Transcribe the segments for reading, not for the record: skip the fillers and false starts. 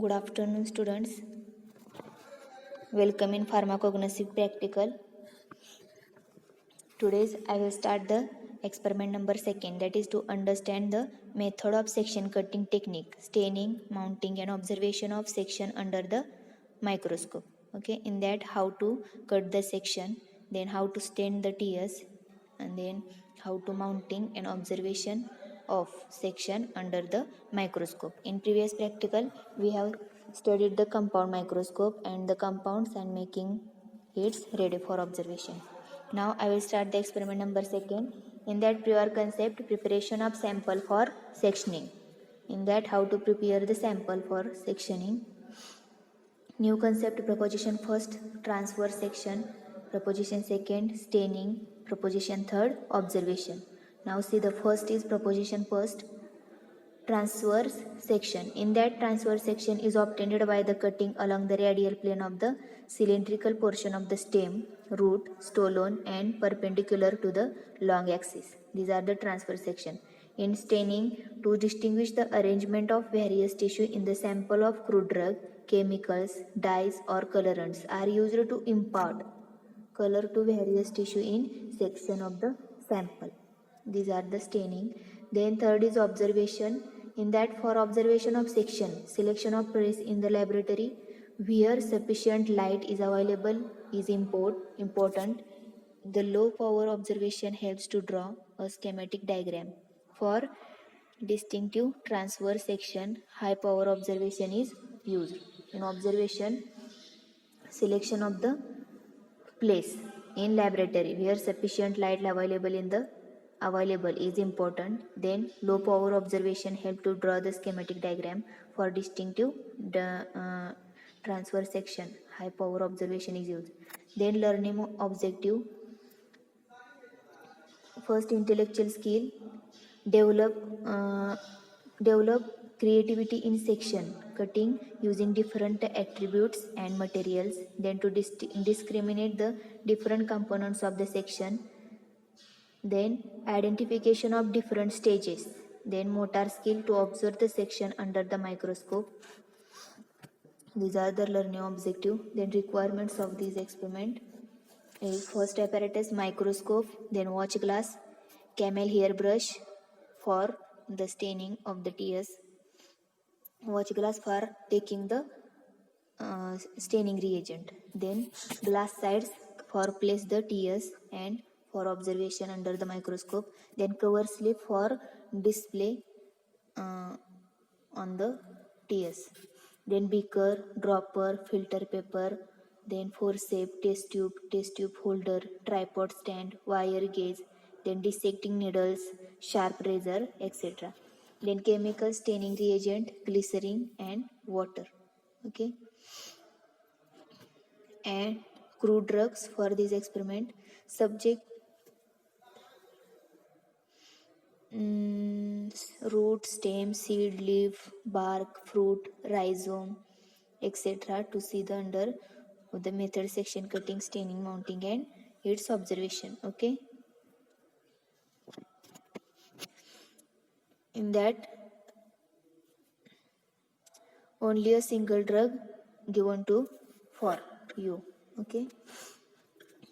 Good afternoon, students. Welcome in pharmacognostic practical. Today's I will start the experiment number 2, that is to understand the method of section cutting technique, staining, mounting and observation of section under the microscope. Okay, in that how to cut the section, then how to stain the tears, and then how to mounting and observation of section under the microscope. In previous practical we have studied the compound microscope and the compounds and making it ready for observation. Now I will start the experiment number 2. In that prior concept, preparation of sample for sectioning. In that how to prepare the sample for sectioning. New concept, proposition first, transfer section, proposition second, staining, proposition third, observation. Now see the first is proposition first, transverse section. In that transverse section is obtained by the cutting along the radial plane of the cylindrical portion of the stem, root, stolon and perpendicular to the long axis. These are the transverse section. In staining, to distinguish the arrangement of various tissue in the sample of crude drug, chemicals, dyes or colorants are used to impart color to various tissue in section of the sample. These are the staining. Then third is observation. In that for observation of section, selection of place in the laboratory where sufficient light is available is important. The low power observation helps to draw a schematic diagram. For distinctive transverse section, high power observation is used. In observation, selection of the place in laboratory where sufficient light available is important. Then low power observation help to draw the schematic diagram. For distinctive transfer section, high power observation is used. Then learning objective, first intellectual skill, develop uh, develop creativity in section cutting using different attributes and materials, then to discriminate the different components of the section, then identification of different stages, then motor skill to observe the section under the microscope. These are the learning objective. Then requirements of this experiment is first apparatus microscope, then watch glass, camel hair brush for the staining of the tears, watch glass for taking the staining reagent, then glass sides for place the tears and for observation under the microscope, then cover slip for display on the tears, then beaker, dropper, filter paper, then forceps, test tube holder, tripod stand, wire gauge, then dissecting needles, sharp razor, etc. Then chemical staining reagent, glycerin and water. Okay. And crude drugs for this experiment. Subject root, stem, seed, leaf, bark, fruit, rhizome, etc. to see the under of the method section cutting, staining, mounting and its observation. Okay. In that only a single drug given to for you. Okay.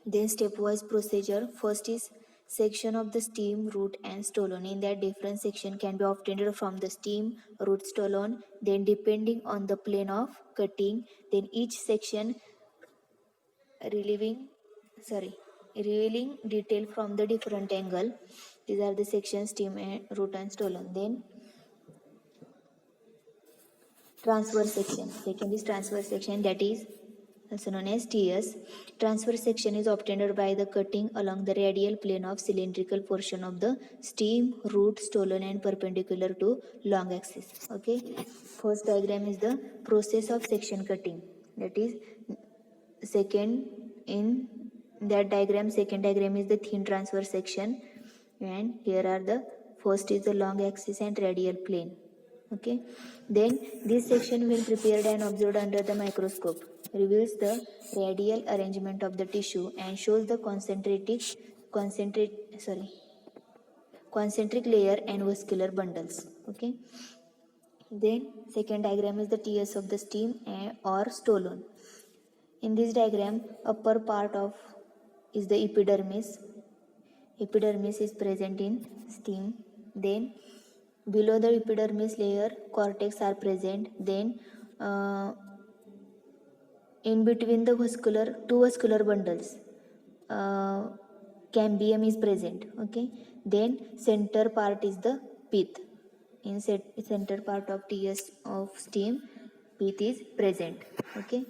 Then stepwise procedure. First is section of the stem, root and stolon. In that different section can be obtained from the stem, root, stolon. Then depending on the plane of cutting, then each section revealing detail from the different angle. These are the sections stem and root and stolon. Then transverse section. Second is transverse section, that is also known as TS. Transverse section is obtained by the cutting along the radial plane of cylindrical portion of the stem, root, stolon and perpendicular to long axis. Okay. First diagram is the process of section cutting. That is second in that diagram. Second diagram is the thin transverse section, and here are the first is the long axis and radial plane. Okay. Then this section when prepared and observed under the microscope reveals the radial arrangement of the tissue and shows the concentric layer and vascular bundles. Okay. Then second diagram is the TS of the stem or stolon. In this diagram, upper part of is the epidermis. Epidermis is present in stem. Then below the epidermis layer, cortex are present. Then in between the two vascular bundles, cambium is present. Okay. Then center part is the pith. In center part of TS of stem, pith is present. Okay.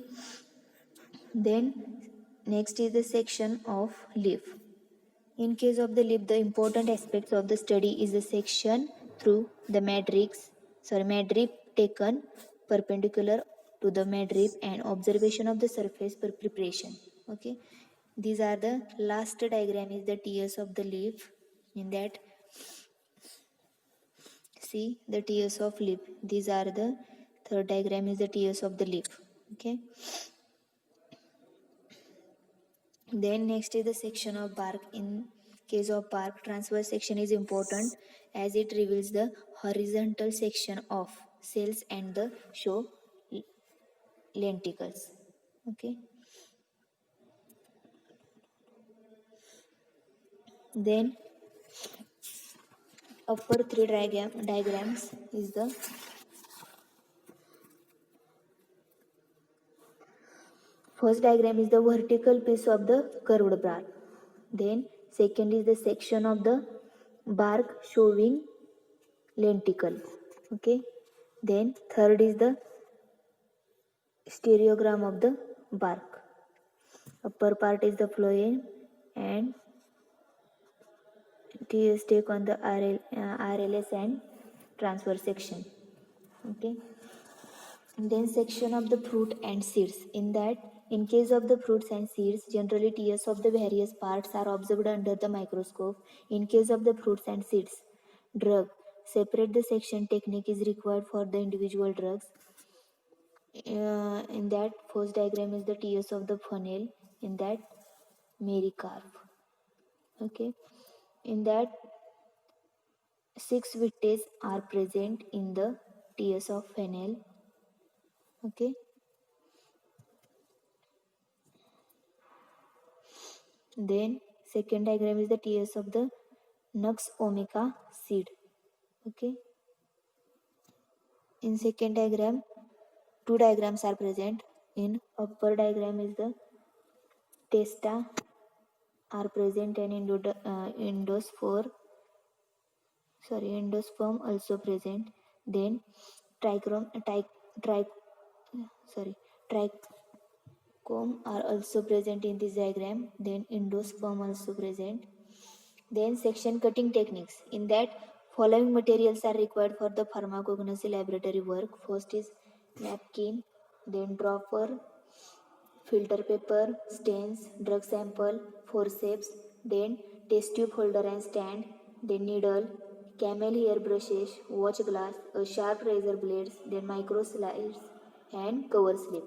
Then next is the section of leaf. In case of the leaf, the important aspects of the study is the section through the midrib taken perpendicular to the midrib and observation of the surface per preparation. Okay, these are the last diagram is the TS of the leaf. In that, see the TS of leaf. These are the third diagram is the TS of the leaf. Okay. Then next is the section of bark. In case of bark, transverse section is important as it reveals the horizontal section of cells and the show lenticles. Okay. Then upper three diagrams is the first diagram is the vertical piece of the curved bark. Then second is the section of the bark showing lenticle. Okay. Then third is the stereogram of the bark. Upper part is the phloem and TS take on the RLS and transverse section. Okay. And then section of the fruit and seeds. In that, in case of the fruits and seeds, generally TS of the various parts are observed under the microscope. In case of the fruits and seeds, drug separate the section technique is required for the individual drugs. In that first diagram is the TS of the funnel. In that Mericarp. Okay. In that 6 vittae are present in the TS of funnel. Okay. Then second diagram is the TS of the Nux vomica seed. Okay. In second diagram, two diagrams are present. In upper diagram is the testa are present and endosperm also present. Then trichome are also present in this diagram. Then endosperm also present. Then section cutting techniques. In that, following materials are required for the pharmacognosy laboratory work. First is napkin, then dropper, filter paper, stains, drug sample, forceps, then test tube holder and stand, then needle, camel hair brushes, watch glass, a sharp razor blades, then micro slides and cover slip.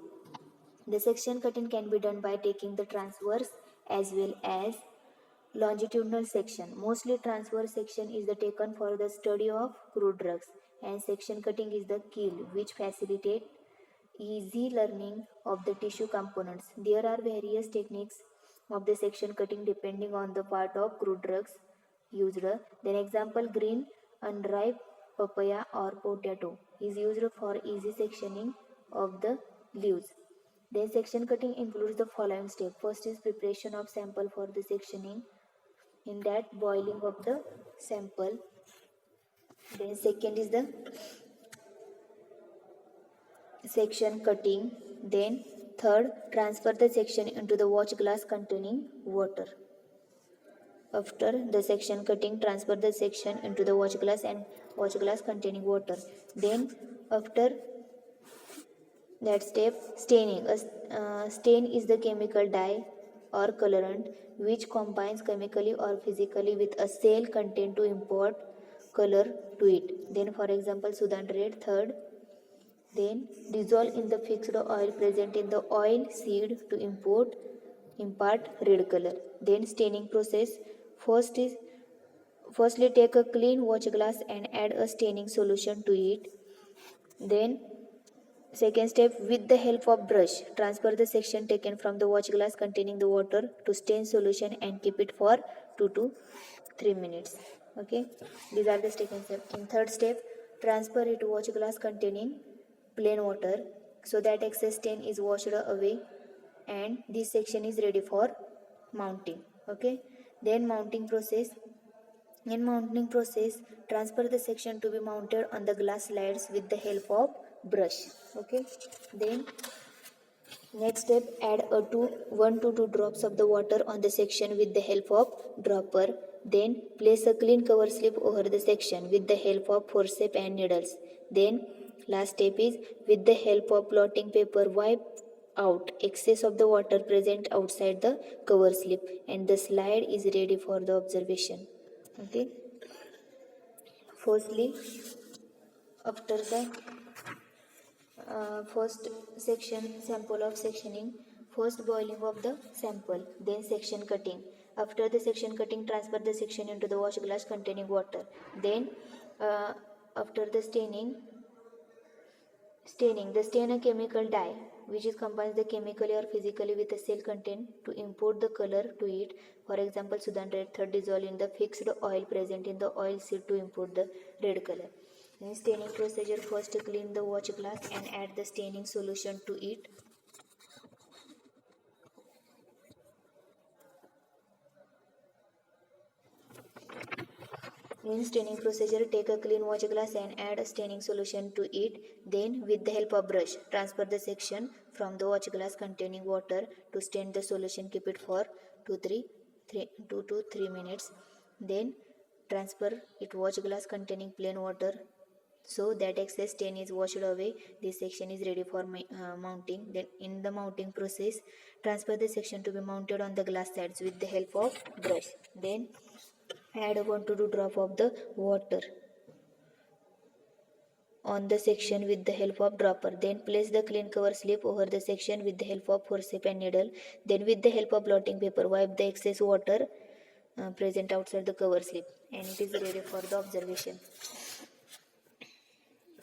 The section cutting can be done by taking the transverse as well as longitudinal section. Mostly transverse section is the taken for the study of crude drugs and section cutting is the kill which facilitate easy learning of the tissue components. There are various techniques of the section cutting depending on the part of crude drugs used. Then example green unripe papaya or potato is used for easy sectioning of the leaves. Then section cutting includes the following step. First is preparation of sample for the sectioning. In that boiling of the sample. Then second is the section cutting. Then third, transfer the section into the watch glass containing water. After the section cutting, transfer the section into the watch glass and watch glass containing water. Then after that step, staining. Stain is the chemical dye or colorant which combines chemically or physically with a cell content to impart color to it. Then for example Sudan red. Third, then dissolve in the fixed oil present in the oil seed to impart red color. Then staining process. Firstly take a clean watch glass and add a staining solution to it. Then second step, with the help of brush, transfer the section taken from the watch glass containing the water to stain solution and keep it for 2 to 3 minutes. Okay, these are the second step. In third step, transfer it to watch glass containing plain water so that excess stain is washed away and this section is ready for mounting. Okay, then mounting process. In mounting process, transfer the section to be mounted on the glass slides with the help of brush. Okay, then next step, add 1 to 2 drops of the water on the section with the help of dropper. Then place a clean cover slip over the section with the help of forceps and needles. Then last step is, with the help of blotting paper, wipe out excess of the water present outside the cover slip and the slide is ready for the observation. Okay. Firstly, after the first section sample of sectioning, first boiling of the sample, then section cutting. After the section cutting, transfer the section into the wash glass containing water. Then uh, after the staining, the stain a chemical dye which is combines the chemically or physically with the cell content to import the color to it. For example, Sudan red third dissolve in the fixed oil present in the oil seed to import the red color. In staining procedure, first clean the watch glass and add the staining solution to it. In staining procedure, take a clean watch glass and add a staining solution to it. Then, with the help of brush, transfer the section from the watch glass containing water to stain the solution. Keep it for 2 to 3 minutes. Then, transfer it watch glass containing plain water so that excess stain is washed away. This section is ready for mounting. Then, in the mounting process, transfer the section to be mounted on the glass sides with the help of brush. Then, add 1 to 2 drop of the water on the section with the help of dropper. Then place the clean cover slip over the section with the help of forceps and needle. Then with the help of blotting paper, wipe the excess water present outside the cover slip and it is ready for the observation.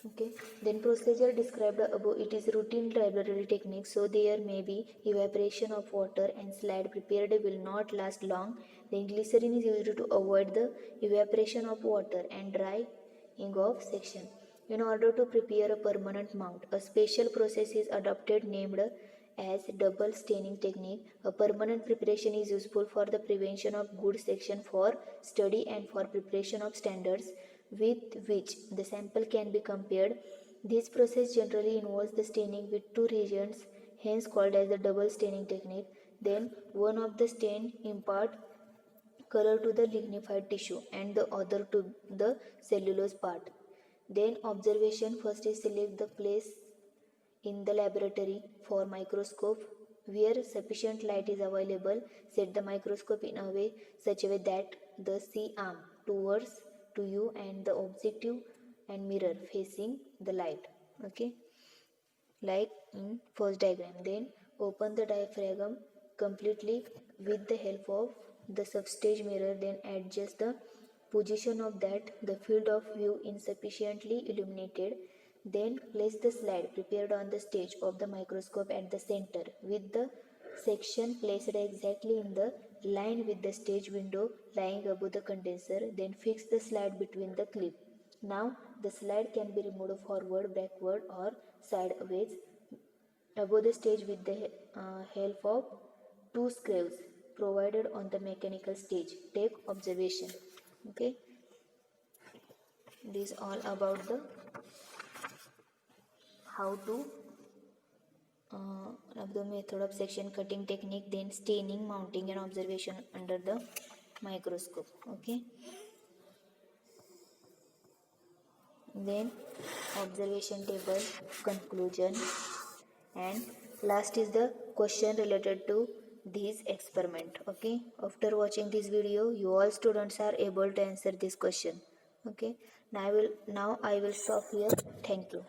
Okay, then procedure described above, it is routine laboratory technique, so there may be evaporation of water and slide prepared will not last long. Then glycerin is used to avoid the evaporation of water and drying of section. In order to prepare a permanent mount, a special process is adopted named as double staining technique. A permanent preparation is useful for the prevention of good section for study and for preparation of standards with which the sample can be compared. This process generally involves the staining with two reagents, hence called as the double staining technique. Then one of the stain impart color to the lignified tissue and the other to the cellulose part. Then observation, first is select the place in the laboratory for microscope where sufficient light is available. Set the microscope in a way such a way that the C arm towards to you and the objective and mirror facing the light. Okay, like in first diagram. Then open the diaphragm completely with the help of the substage mirror. Then adjust the position of that the field of view insufficiently illuminated. Then place the slide prepared on the stage of the microscope at the center with the section placed exactly in the line with the stage window lying above the condenser. Then fix the slide between the clip. Now the slide can be removed forward, backward or sideways above the stage with the help of two screws provided on the mechanical stage. Take observation. Okay, this all about the how to of the method of section cutting technique, then staining, mounting and observation under the microscope. Okay, then observation table, conclusion, and last is the question related to this experiment. Okay, after watching this video you all students are able to answer this question. Okay, now I will stop here. Thank you.